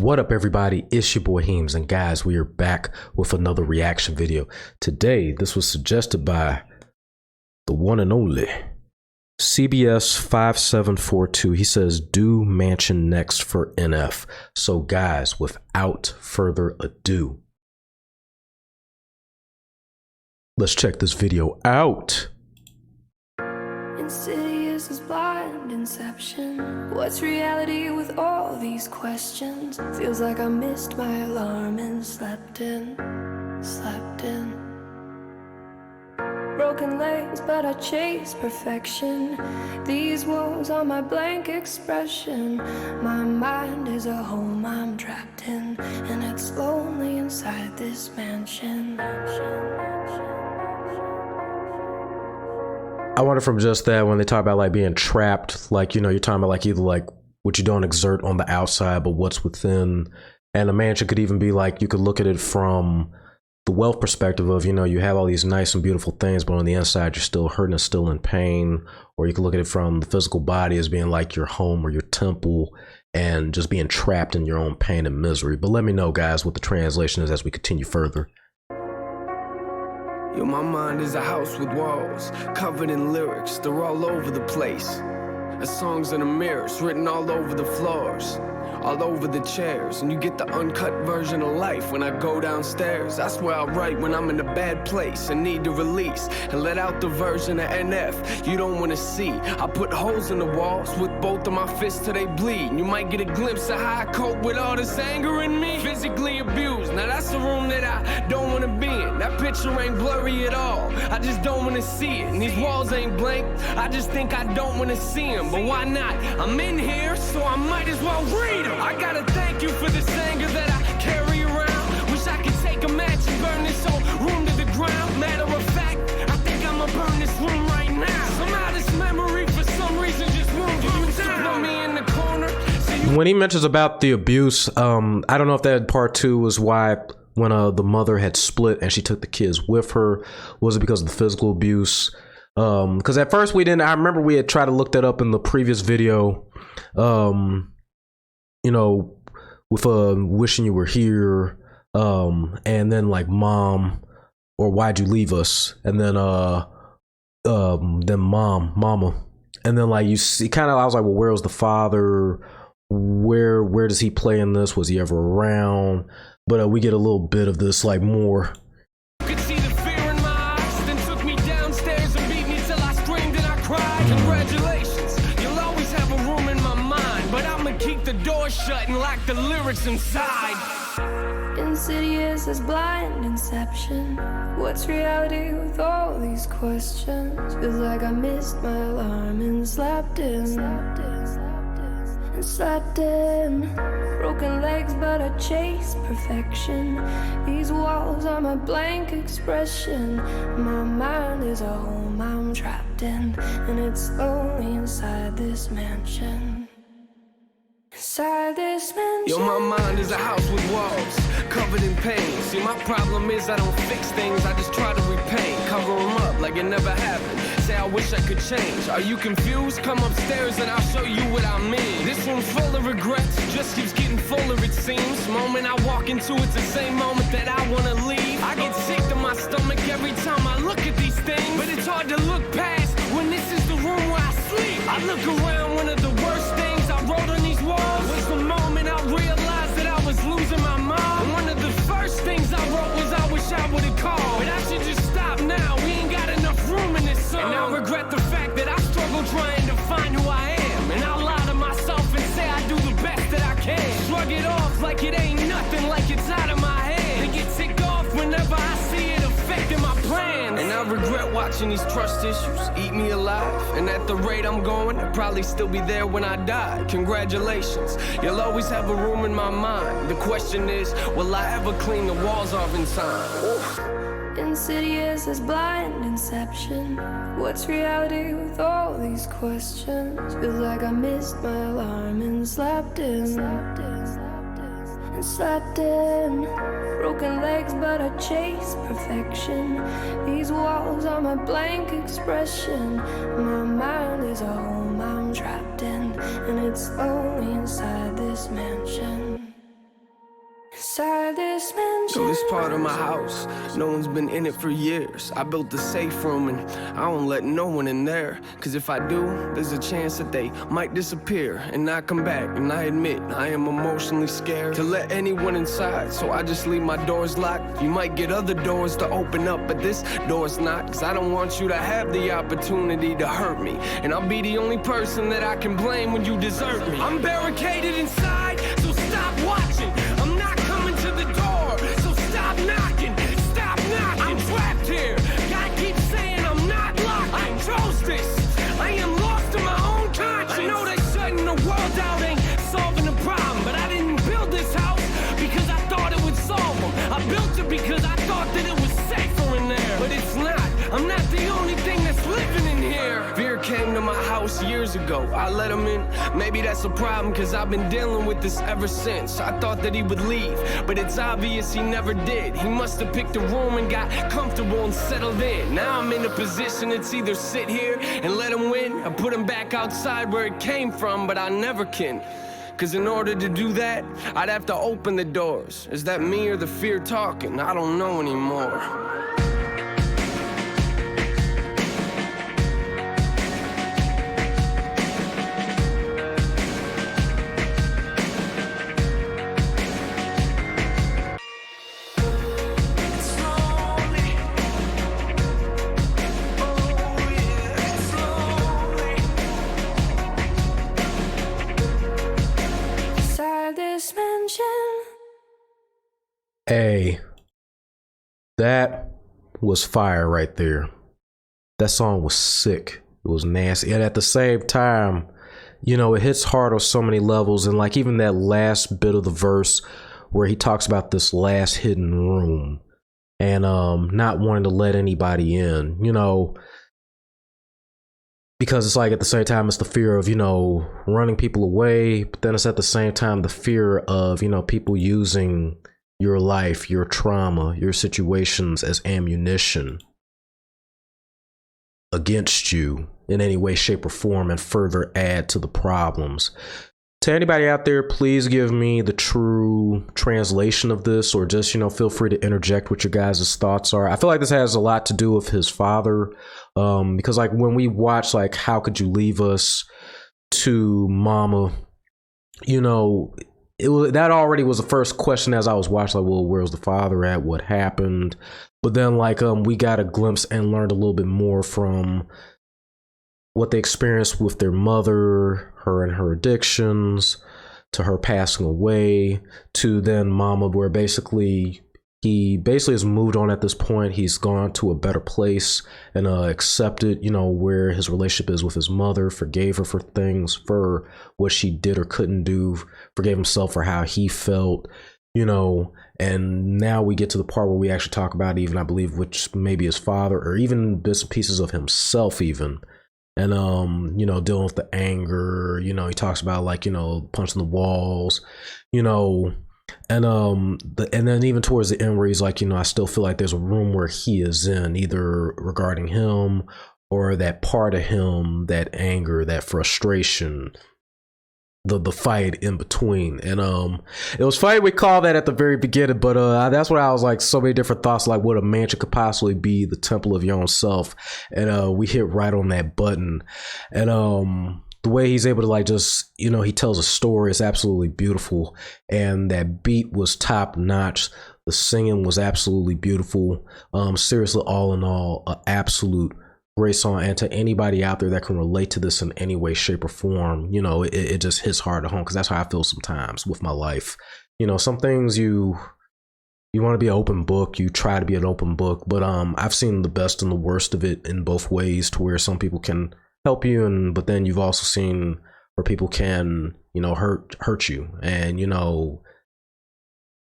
What up, everybody? It's your boy Heems, and guys, we are back with another reaction video. Today, this was suggested by the one and only CBS 5742. He says, do mansion next for NF. So guys, without further ado, let's check this video out. Insidious as blind inception. What's reality with all these questions? Feels like I missed my alarm and slept in. Broken legs, but I chase perfection. These walls are my blank expression. My mind is a home I'm trapped in, and it's lonely inside this mansion. I wonder from just that, when they talk about like being trapped, like, you know, you're talking about like either like what you don't exert on the outside, but what's within. And a mansion could even be like, you could look at it from the wealth perspective of, you know, you have all these nice and beautiful things, but on the inside, you're still hurting and still in pain. Or you could look at it from the physical body as being like your home or your temple and just being trapped in your own pain and misery. But let me know, guys, what the translation is as we continue further. Yo, my mind is a house with walls, covered in lyrics, they're all over the place. The songs in the mirrors, written all over the floors, all over the chairs. And you get the uncut version of life when I go downstairs. That's where I write when I'm in a bad place and need to release, and let out the version of NF you don't want to see. I put holes in the walls with both of my fists till they bleed. You might get a glimpse of how I cope with all this anger in me. Physically abused, now that's a room that I don't want to be in. That picture ain't blurry at all, I just don't want to see it. And these walls ain't blank, I just think I don't want to see them. But why not? I'm in here, so I might as well read them. I gotta thank you for this anger that I carry around. Wish I could take a match and burn this whole room to the ground. Matter of fact, I think I'ma burn this room right now. Somehow this memory for some reason just won't go down. Put me in the corner. When he mentions about the abuse, I don't know if that part two was why when the mother had split and she took the kids with her, was it because of the physical abuse? Because at first we didn't. I remember we had tried to look that up in the previous video. You know, with wishing you were here, and then like mom, or why'd you leave us, and then mama, and then like you see, kind of, I was like, well, where was the father? Where does he play in this? Was he ever around? But we get a little bit of this, like more. Congratulations, you'll always have a room in my mind, but I'ma keep the door shut and lock the lyrics inside. Insidious as blind inception. What's reality with all these questions? Feels like I missed my alarm and slept in. Broken legs, but I chase perfection. These walls are my blank expression. My mind is a home I'm trapped in, and it's lonely inside this mansion. Inside this mansion. Yo, my mind is a house with walls, covered in pain. See, my problem is I don't fix things, I just try to repaint. Cover them up like it never happened. Say I wish I could change. Are you confused? Come upstairs and I'll show you what I mean. This room's full of regrets, just keeps getting fuller it seems. Moment I walk into, it's the same moment that I wanna leave. I get sick to my stomach every time I look at these things, but it's hard to look past when this is the room where I sleep. I look around, one of the worst things I wrote on these walls was the moment I realized that I was losing my mom. One of the first things I wrote was I wish I would've called, but I should just stop now, we ain't got enough room in this song. And I regret the fact that I struggle trying to find who I am, and I lie to myself and say I do the best that I can. Shrug it off like it ain't nothing, like it's out of my head, and get ticked off whenever I see it affecting my plans. And I regret watching these trust issues eat me alive, and at the rate I'm going, I'll probably still be there when I die. Congratulations, you'll always have a room in my mind. The question is, will I ever clean the walls off in time? Oof. Insidious as blind inception. What's reality with all these questions? Feels like I missed my alarm and slept in. Broken legs, but I chase perfection. These walls are my blank expression. My mind is a home I'm trapped in, and it's lonely inside this mansion. inside this mansion. So this part of my house, no one's been in it for years. I built the safe room and I don't let no one in there. Cause if I do, there's a chance that they might disappear and not come back. And I admit, I am emotionally scared to let anyone inside, so I just leave my doors locked. You might get other doors to open up, but this door's not. Cause I don't want you to have the opportunity to hurt me. And I'll be the only person that I can blame when you desert me. I'm barricaded inside, so stop watching. I'm not coming to the door, so stop knocking. Stop knocking. I'm trapped here. God keeps saying I'm not locked. I chose this. I am lost in my own conscience. I know that shutting the world out ain't solving the problem, but I didn't build this house because I thought it would solve them. I built it because I thought that it was safer in there, but it's not. I'm not the only thing that's living in here. Fear came to my house years ago. I let him in. Maybe that's a problem, cause I've been dealing with this ever since. I thought that he would leave, but it's obvious he never did. He must have picked a room and got comfortable and settled in. Now I'm in a position it's either sit here and let him win or put him back outside where it came from, but I never can. Cause in order to do that, I'd have to open the doors. Is that me or the fear talking? I don't know anymore. Inside this mansion. Hey, that was fire right there. That song was sick. It was nasty. And at the same time, you know, it hits hard on so many levels. And like even that last bit of the verse where he talks about this last hidden room and not wanting to let anybody in, you know, because it's like at the same time, it's the fear of, you know, running people away. But then it's at the same time, the fear of, you know, people using your life, your trauma, your situations as ammunition against you in any way, shape, or form and further add to the problems. To anybody out there, please give me the true translation of this, or just, you know, feel free to interject what your guys' thoughts are. I feel like this has a lot to do with his father, because like when we watch like How Could You Leave Us to Mama, you know, that already was the first question as I was watching, like, well, where's the father at? What happened? But then like we got a glimpse and learned a little bit more from what they experienced with their mother, her and her addictions, to her passing away, to then Mama, where basically he has moved on at this point. He's gone to a better place and accepted, you know, where his relationship is with his mother, forgave her for things, for what she did or couldn't do, forgave himself for how he felt, you know. And now we get to the part where we actually talk about even, I believe, which maybe his father or even bits and pieces of himself even. And, you know, dealing with the anger, you know, he talks about like, you know, punching the walls, you know, and then even towards the end where he's like, you know, I still feel like there's a room where he is in, either regarding him or that part of him, that anger, that frustration, the fight in between. And it was funny we called that at the very beginning, but that's what I was like, so many different thoughts, like what a mansion could possibly be, the temple of your own self. And we hit right on that button. And the way he's able to like just, you know, he tells a story is absolutely beautiful, and that beat was top notch. The singing was absolutely beautiful. Seriously, all in all, an absolute great song. And to anybody out there that can relate to this in any way, shape, or form, you know, it just hits hard at home, because that's how I feel sometimes with my life. You know, some things you want to be an open book, you try to be an open book, but I've seen the best and the worst of it in both ways, to where some people can help you, but then you've also seen where people can, you know, hurt you, and, you know,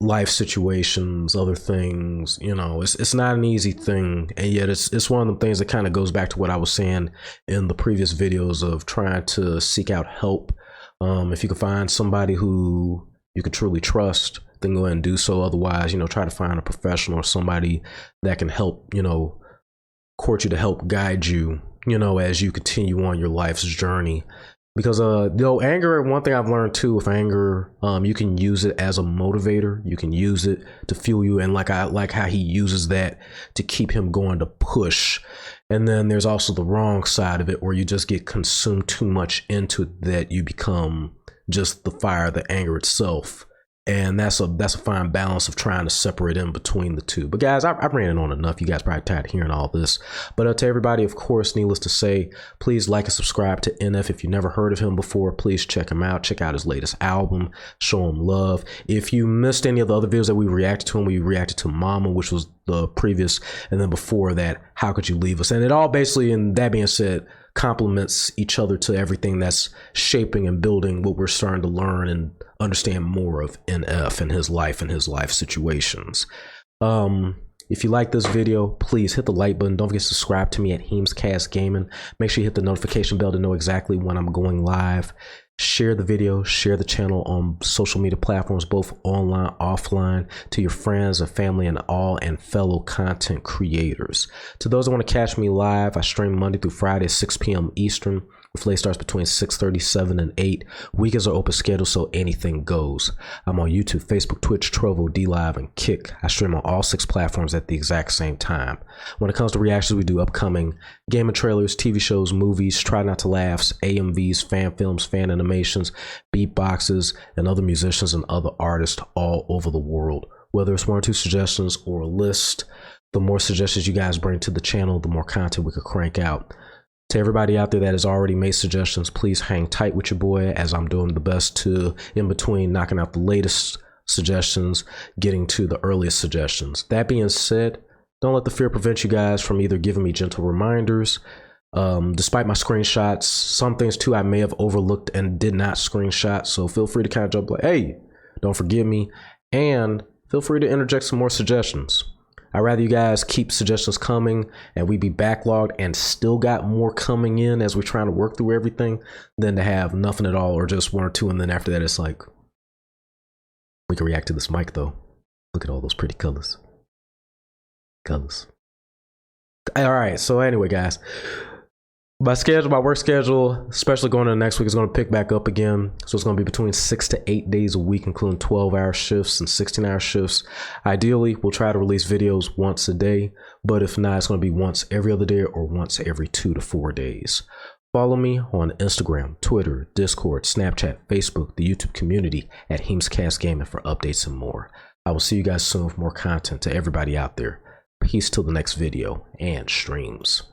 life situations, other things, you know, it's not an easy thing. And yet it's one of the things that kind of goes back to what I was saying in the previous videos of trying to seek out help. If you can find somebody who you can truly trust, then go ahead and do so. Otherwise, you know, try to find a professional or somebody that can help, you know, court you, to help guide you, you know, as you continue on your life's journey. Because though anger, one thing I've learned too with anger, you can use it as a motivator. You can use it to fuel you, and I like how he uses that to keep him going to push. And then there's also the wrong side of it, where you just get consumed too much into it that you become just the fire, the anger itself. And that's a fine balance of trying to separate in between the two. But guys, I ran it on enough. You guys probably tired of hearing all this. But to everybody, of course, needless to say, please like and subscribe to NF. If you never heard of him before, please check him out. Check out his latest album. Show him love. If you missed any of the other videos that we reacted to, we reacted to Mama, which was the previous, and then before that, How Could You Leave Us? And it all basically, and that being said, complements each other to everything that's shaping and building what we're starting to learn and understand more of NF and his life situations. If you like this video, please hit the like button. Don't forget to subscribe to me at Hemescast Gaming. Make sure you hit the notification bell to know exactly when I'm going live. Share the video, share the channel on social media platforms, both online, offline, to your friends and family and all and fellow content creators. To those that want to catch me live, I stream Monday through Friday at 6 p.m. Eastern. Replay starts between 6:37 and 8. Weekends are open schedule, so anything goes. I'm on YouTube, Facebook, Twitch, Trovo, DLive, and Kick. I stream on all 6 platforms at the exact same time. When it comes to reactions, we do upcoming gaming trailers, TV shows, movies, try not to laughs, AMVs, fan films, fan animations, beatboxes, and other musicians and other artists all over the world. Whether it's 1 or 2 suggestions or a list, the more suggestions you guys bring to the channel, the more content we could crank out. To everybody out there that has already made suggestions, please hang tight with your boy as I'm doing the best to, in between knocking out the latest suggestions, getting to the earliest suggestions. That being said, don't let the fear prevent you guys from either giving me gentle reminders. Despite my screenshots, some things too I may have overlooked and did not screenshot, so feel free to kind of jump like, hey, don't forgive me, and feel free to interject some more suggestions. I'd rather you guys keep suggestions coming and we be backlogged and still got more coming in as we're trying to work through everything than to have nothing at all or just 1 or 2, and then after that it's like, we can react to this mic though. Look at all those pretty colors. All right, so anyway guys, my work schedule, especially going into next week, is going to pick back up again. So it's going to be between 6 to 8 days a week, including 12-hour shifts and 16-hour shifts. Ideally, we'll try to release videos once a day, but if not, it's going to be once every other day or once every 2 to 4 days. Follow me on Instagram, Twitter, Discord, Snapchat, Facebook, the YouTube community at Hemescast Gaming for updates and more. I will see you guys soon with more content. To everybody out there, peace till the next video and streams.